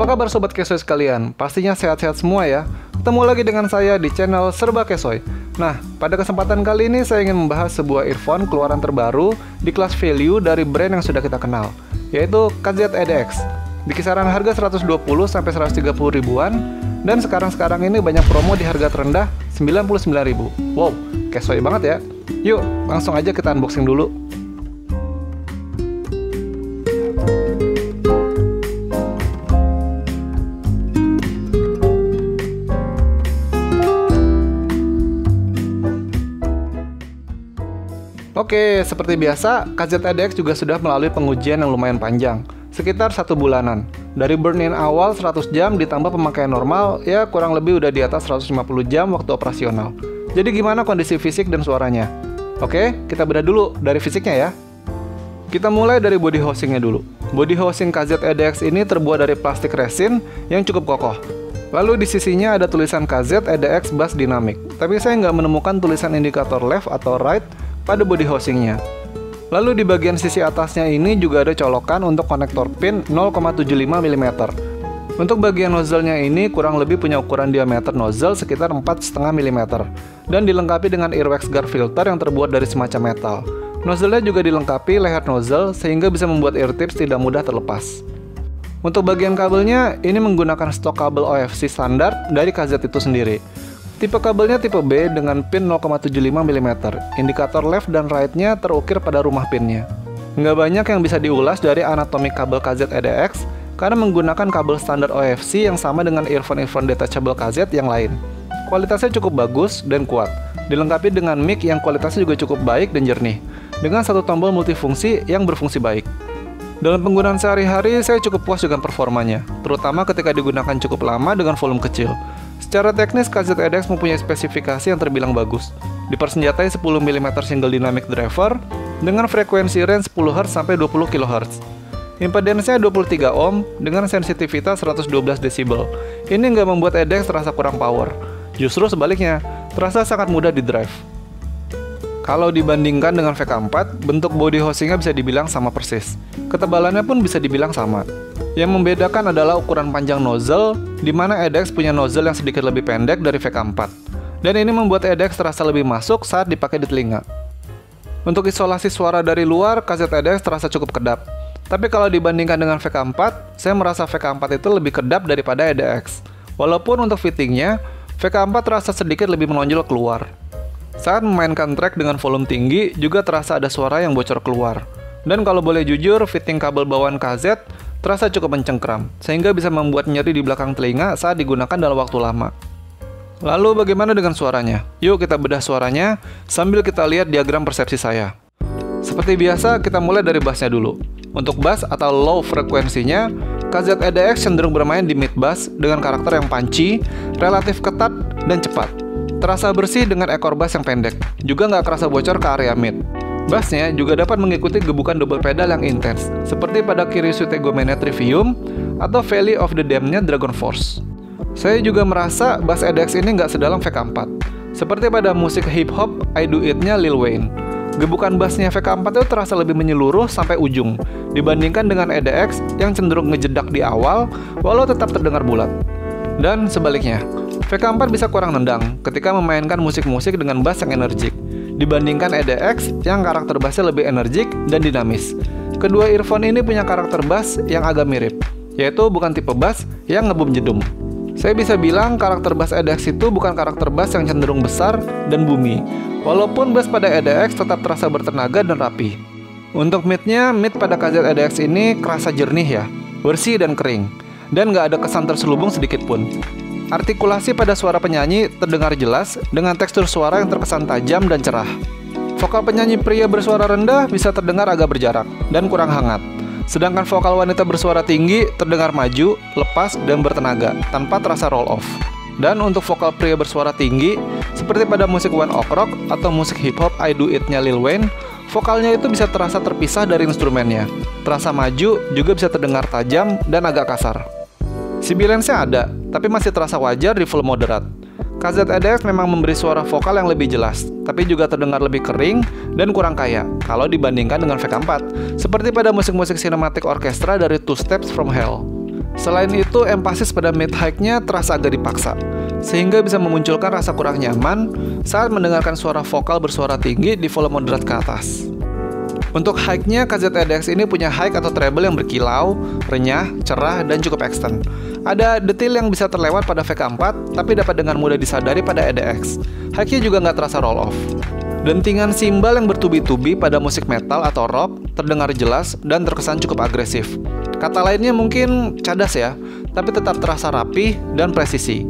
Apa kabar Sobat Kesoy sekalian? Pastinya sehat-sehat semua ya. Ketemu lagi dengan saya di channel Serba Kesoy. Nah, pada kesempatan kali ini saya ingin membahas sebuah earphone keluaran terbaru di kelas value dari brand yang sudah kita kenal, yaitu KZ-EDX. Di kisaran harga 120 sampai 130 ribuan, dan sekarang ini banyak promo di harga terendah 99.000. Wow, kesoy banget ya. Yuk, langsung aja kita unboxing dulu. Oke, seperti biasa, KZ-EDX juga sudah melalui pengujian yang lumayan panjang, sekitar 1 bulanan. Dari burn-in awal 100 jam ditambah pemakaian normal, ya kurang lebih udah di atas 150 jam waktu operasional. Jadi gimana kondisi fisik dan suaranya? Oke, kita bedah dulu dari fisiknya ya. Kita mulai dari body housingnya dulu. Body housing KZ-EDX ini terbuat dari plastik resin yang cukup kokoh. Lalu di sisinya ada tulisan KZ-EDX Bass Dynamic, tapi saya nggak menemukan tulisan indikator left atau right pada body housingnya. Lalu di bagian sisi atasnya ini juga ada colokan untuk konektor pin 0,75 mm. Untuk bagian nozzle-nya ini kurang lebih punya ukuran diameter nozzle sekitar 4,5 mm dan dilengkapi dengan earwax guard filter yang terbuat dari semacam metal. Nozzle-nya juga dilengkapi leher nozzle sehingga bisa membuat ear tips tidak mudah terlepas. Untuk bagian kabelnya ini menggunakan stok kabel OFC standar dari KZ itu sendiri. Tipe kabelnya tipe B dengan pin 0,75 mm. Indikator left dan right-nya terukir pada rumah pinnya. Nggak banyak yang bisa diulas dari anatomi kabel KZ-EDX karena menggunakan kabel standar OFC yang sama dengan earphone detachable KZ yang lain. Kualitasnya cukup bagus dan kuat, dilengkapi dengan mic yang kualitasnya juga cukup baik dan jernih, dengan satu tombol multifungsi yang berfungsi baik. Dalam penggunaan sehari-hari, saya cukup puas dengan performanya, terutama ketika digunakan cukup lama dengan volume kecil. Secara teknis, KZ-EDX mempunyai spesifikasi yang terbilang bagus. Dipersenjatai 10 mm single dynamic driver dengan frekuensi range 10 Hz sampai 20 kHz. Impedance-nya 23 ohm dengan sensitivitas 112 desibel. Ini nggak membuat EDX terasa kurang power. Justru sebaliknya, terasa sangat mudah di drive. Kalau dibandingkan dengan VK4, bentuk body housingnya bisa dibilang sama persis. Ketebalannya pun bisa dibilang sama. Yang membedakan adalah ukuran panjang nozzle, di mana EDX punya nozzle yang sedikit lebih pendek dari VK4. Dan ini membuat EDX terasa lebih masuk saat dipakai di telinga. Untuk isolasi suara dari luar, KZ-EDX terasa cukup kedap. Tapi kalau dibandingkan dengan VK4, saya merasa VK4 itu lebih kedap daripada EDX. Walaupun untuk fittingnya, VK4 terasa sedikit lebih menonjol keluar. Saat memainkan track dengan volume tinggi, juga terasa ada suara yang bocor keluar. Dan kalau boleh jujur, fitting kabel bawaan KZ terasa cukup mencengkram, sehingga bisa membuat nyeri di belakang telinga saat digunakan dalam waktu lama. Lalu bagaimana dengan suaranya? Yuk kita bedah suaranya, sambil kita lihat diagram persepsi saya. Seperti biasa, kita mulai dari bassnya dulu. Untuk bass atau low frekuensinya, KZ-EDX cenderung bermain di mid bass dengan karakter yang punchy, relatif ketat, dan cepat. Terasa bersih dengan ekor bass yang pendek, juga nggak kerasa bocor ke area mid. Bassnya juga dapat mengikuti gebukan double pedal yang intens, seperti pada Kirisu Tegomene Trivium atau Valley of the Damned-nya Dragon Force. Saya juga merasa bass EDX ini nggak sedalam VK4, seperti pada musik hip-hop I Do It-nya Lil Wayne. Gebukan bassnya VK4 itu terasa lebih menyeluruh sampai ujung, dibandingkan dengan EDX yang cenderung ngejedak di awal, walau tetap terdengar bulat. Dan sebaliknya, VK4 bisa kurang nendang ketika memainkan musik-musik dengan bass yang energik, dibandingkan EDX yang karakter bassnya lebih energik dan dinamis. Kedua earphone ini punya karakter bass yang agak mirip, yaitu bukan tipe bass yang ngebum jedum. Saya bisa bilang karakter bass EDX itu bukan karakter bass yang cenderung besar dan boomy, walaupun bass pada EDX tetap terasa bertenaga dan rapi. Untuk mid-nya, mid pada KZ-EDX ini kerasa jernih ya, bersih dan kering, dan nggak ada kesan terselubung sedikit pun. Artikulasi pada suara penyanyi terdengar jelas dengan tekstur suara yang terkesan tajam dan cerah. Vokal penyanyi pria bersuara rendah bisa terdengar agak berjarak dan kurang hangat. Sedangkan vokal wanita bersuara tinggi terdengar maju, lepas, dan bertenaga tanpa terasa roll off. Dan untuk vokal pria bersuara tinggi, seperti pada musik One Ok Rock atau musik hip hop I Do It-nya Lil Wayne, vokalnya itu bisa terasa terpisah dari instrumennya. Terasa maju, juga bisa terdengar tajam dan agak kasar. Sibilance-nya ada, tapi masih terasa wajar di full moderate. KZ-EDX memang memberi suara vokal yang lebih jelas, tapi juga terdengar lebih kering dan kurang kaya kalau dibandingkan dengan VK4, seperti pada musik-musik sinematik orkestra dari Two Steps From Hell. Selain itu, empasis pada mid-high-nya terasa agak dipaksa, sehingga bisa memunculkan rasa kurang nyaman saat mendengarkan suara vokal bersuara tinggi di volume moderat ke atas. Untuk high-nya, KZEDX ini punya high atau treble yang berkilau, renyah, cerah, dan cukup extend. Ada detail yang bisa terlewat pada VK4, tapi dapat dengan mudah disadari pada EDX. High-nya juga nggak terasa roll off. Dentingan simbal yang bertubi-tubi pada musik metal atau rock terdengar jelas dan terkesan cukup agresif. Kata lainnya mungkin cadas ya, tapi tetap terasa rapih dan presisi.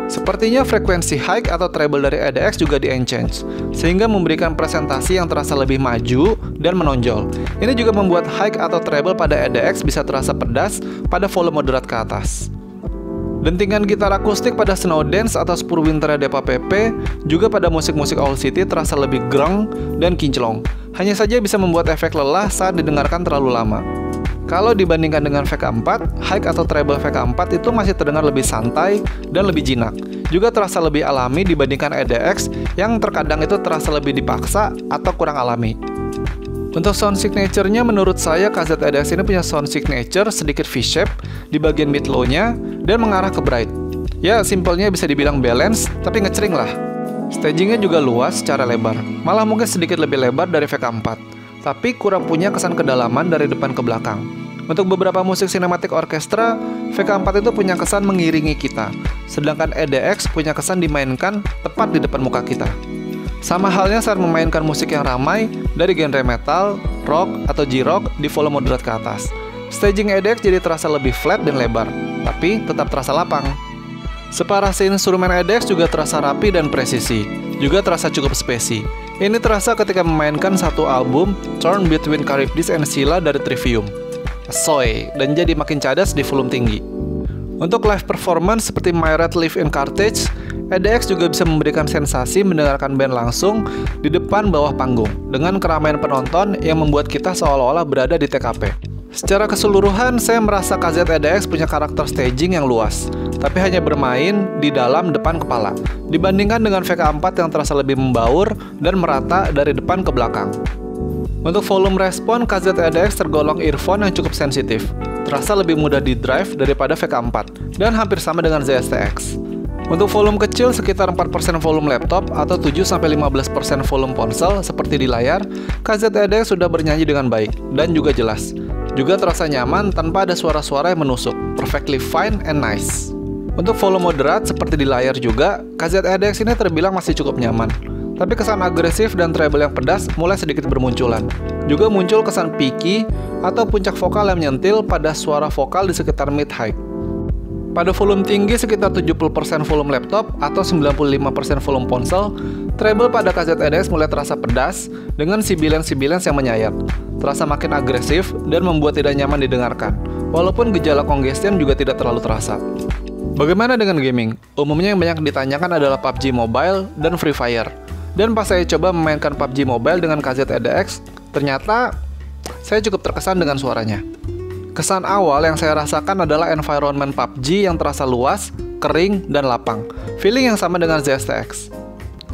Sepertinya frekuensi high atau treble dari EDX juga di-enhance, sehingga memberikan presentasi yang terasa lebih maju dan menonjol. Ini juga membuat high atau treble pada EDX bisa terasa pedas pada volume moderat ke atas. Dentingan gitar akustik pada Snowdance atau Spurwinter Depa PP juga pada musik-musik Owl City terasa lebih grong dan kinclong. Hanya saja bisa membuat efek lelah saat didengarkan terlalu lama. Kalau dibandingkan dengan VK4, high atau treble VK4 itu masih terdengar lebih santai dan lebih jinak. Juga terasa lebih alami dibandingkan EDX yang terkadang itu terasa lebih dipaksa atau kurang alami. Untuk sound signature-nya, menurut saya KZEDX ini punya sound signature sedikit V-shape di bagian mid low-nya dan mengarah ke bright. Ya, simpelnya bisa dibilang balance, tapi ngecering lah. Stagingnya juga luas secara lebar, malah mungkin sedikit lebih lebar dari VK4, tapi kurang punya kesan kedalaman dari depan ke belakang. Untuk beberapa musik sinematik orkestra, VK4 itu punya kesan mengiringi kita, sedangkan EDX punya kesan dimainkan tepat di depan muka kita. Sama halnya saat memainkan musik yang ramai dari genre metal, rock, atau J-rock di volume moderat ke atas. Staging EDX jadi terasa lebih flat dan lebar, tapi tetap terasa lapang. Separasi instrumen EDX juga terasa rapi dan presisi, juga terasa cukup spacey. Ini terasa ketika memainkan satu album Torn Between Charybdis and Scylla dari Trivium. Soy, dan jadi makin cadas di volume tinggi. Untuk live performance seperti My Red Live in Carthage, EDX juga bisa memberikan sensasi mendengarkan band langsung di depan bawah panggung dengan keramaian penonton yang membuat kita seolah-olah berada di TKP. Secara keseluruhan, saya merasa KZEDX punya karakter staging yang luas, tapi hanya bermain di dalam depan kepala, dibandingkan dengan VK4 yang terasa lebih membaur dan merata dari depan ke belakang. Untuk volume respon, KZEDX tergolong earphone yang cukup sensitif, terasa lebih mudah di drive daripada VK4, dan hampir sama dengan ZSTX. Untuk volume kecil, sekitar 4% volume laptop atau 7-15% volume ponsel seperti di layar, KZEDX sudah bernyanyi dengan baik dan juga jelas. Juga terasa nyaman tanpa ada suara-suara yang menusuk, perfectly fine and nice. Untuk volume moderat seperti di layar juga, KZEDX ini terbilang masih cukup nyaman. Tapi kesan agresif dan treble yang pedas mulai sedikit bermunculan. Juga muncul kesan picky atau puncak vokal yang menyentil pada suara vokal di sekitar mid-high. Pada volume tinggi sekitar 70% volume laptop atau 95% volume ponsel, treble pada KZEDX mulai terasa pedas dengan sibilan-sibilan yang menyayat. Terasa makin agresif dan membuat tidak nyaman didengarkan, walaupun gejala congestion juga tidak terlalu terasa. Bagaimana dengan gaming? Umumnya yang banyak ditanyakan adalah PUBG Mobile dan Free Fire. Dan pas saya coba memainkan PUBG Mobile dengan KZEDX, ternyata saya cukup terkesan dengan suaranya. Kesan awal yang saya rasakan adalah environment PUBG yang terasa luas, kering, dan lapang. Feeling yang sama dengan ZSTX.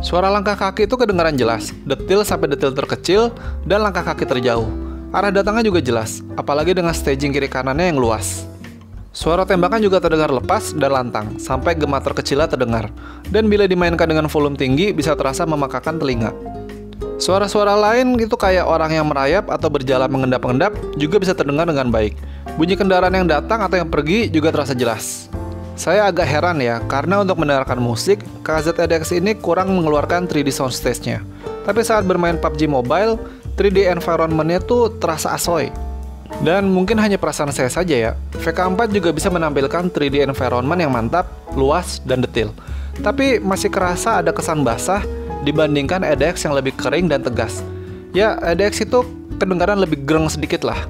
Suara langkah kaki itu kedengaran jelas, detil sampai detil terkecil, dan langkah kaki terjauh. Arah datangnya juga jelas, apalagi dengan staging kiri kanannya yang luas. Suara tembakan juga terdengar lepas dan lantang, sampai gema terkecilnya terdengar. Dan bila dimainkan dengan volume tinggi, bisa terasa memekakan telinga. Suara-suara lain itu kayak orang yang merayap atau berjalan mengendap-endap juga bisa terdengar dengan baik. Bunyi kendaraan yang datang atau yang pergi juga terasa jelas. Saya agak heran ya, karena untuk mendengarkan musik, KZEDX ini kurang mengeluarkan 3D soundstage-nya. Tapi saat bermain PUBG Mobile, 3D environment-nya tuh terasa asoy. Dan mungkin hanya perasaan saya saja ya, VK4 juga bisa menampilkan 3D environment yang mantap, luas, dan detail. Tapi masih kerasa ada kesan basah dibandingkan EDX yang lebih kering dan tegas. Ya, EDX itu kedengaran lebih greng sedikit lah.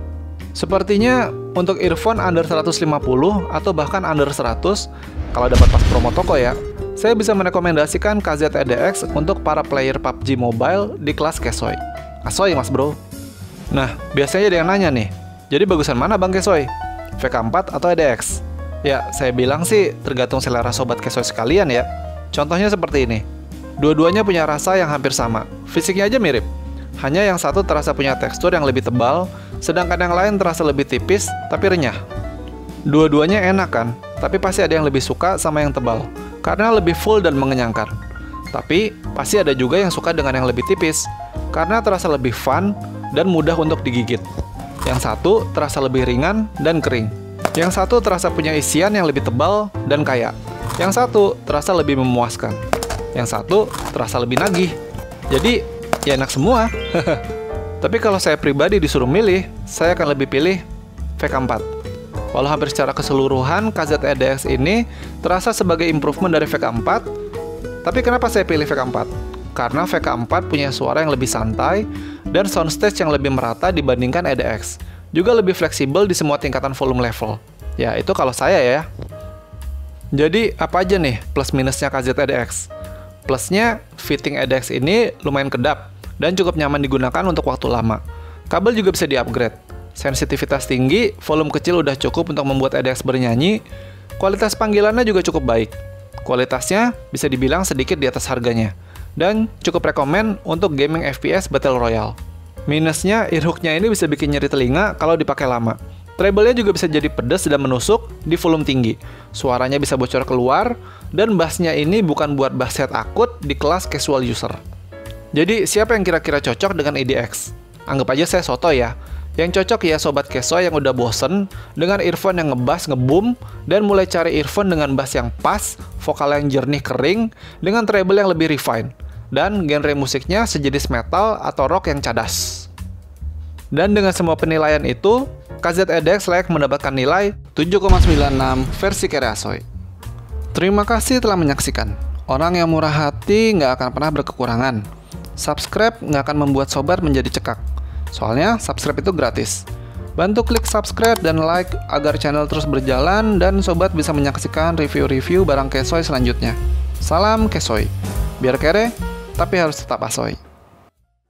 Sepertinya untuk earphone under 150 atau bahkan under 100, kalau dapat pas promo toko ya, saya bisa merekomendasikan KZEDX untuk para player PUBG Mobile di kelas Kesoy. Asoy mas bro. Nah, biasanya ada yang nanya nih, jadi bagusan mana bang Kesoy? VK4 atau EDX? Ya, saya bilang sih tergantung selera sobat Kesoy sekalian ya. Contohnya seperti ini. Dua-duanya punya rasa yang hampir sama, fisiknya aja mirip. Hanya yang satu terasa punya tekstur yang lebih tebal, sedangkan yang lain terasa lebih tipis tapi renyah. Dua-duanya enak kan? Tapi pasti ada yang lebih suka sama yang tebal, karena lebih full dan mengenyangkan. Tapi pasti ada juga yang suka dengan yang lebih tipis, karena terasa lebih fun dan mudah untuk digigit. Yang satu terasa lebih ringan dan kering. Yang satu terasa punya isian yang lebih tebal dan kaya. Yang satu terasa lebih memuaskan. Yang satu terasa lebih nagih. Jadi, ya enak semua. Tapi kalau saya pribadi disuruh milih, saya akan lebih pilih VK4. Walau hampir secara keseluruhan KZEDX ini terasa sebagai improvement dari VK4, tapi kenapa saya pilih VK4? Karena VK4 punya suara yang lebih santai dan soundstage yang lebih merata dibandingkan EDX. Juga lebih fleksibel di semua tingkatan volume level. Ya, itu kalau saya ya. Jadi, apa aja nih plus minusnya KZEDX? Plusnya, fitting EDX ini lumayan kedap dan cukup nyaman digunakan untuk waktu lama. Kabel juga bisa di-upgrade. Sensitivitas tinggi, volume kecil udah cukup untuk membuat EDX bernyanyi. Kualitas panggilannya juga cukup baik. Kualitasnya bisa dibilang sedikit di atas harganya. Dan cukup rekomen untuk gaming FPS Battle Royale. Minusnya, earhook-nya ini bisa bikin nyeri telinga kalau dipakai lama. Treble-nya juga bisa jadi pedas dan menusuk di volume tinggi. Suaranya bisa bocor keluar, dan bass-nya ini bukan buat bass head akut di kelas casual user. Jadi, siapa yang kira-kira cocok dengan EDX? Anggap aja saya soto ya. Yang cocok ya sobat kesoy yang udah bosen dengan earphone yang ngebass ngebum dan mulai cari earphone dengan bass yang pas, vokal yang jernih kering, dengan treble yang lebih refine, dan genre musiknya sejenis metal atau rock yang cadas. Dan dengan semua penilaian itu, KZEDX layak mendapatkan nilai 7,96 versi Kereasoy. Terima kasih telah menyaksikan. Orang yang murah hati nggak akan pernah berkekurangan. Subscribe nggak akan membuat sobat menjadi cekak. Soalnya subscribe itu gratis. Bantu klik subscribe dan like agar channel terus berjalan dan sobat bisa menyaksikan review-review barang kesoy selanjutnya. Salam kesoy. Biar kere, tapi harus tetap asoy.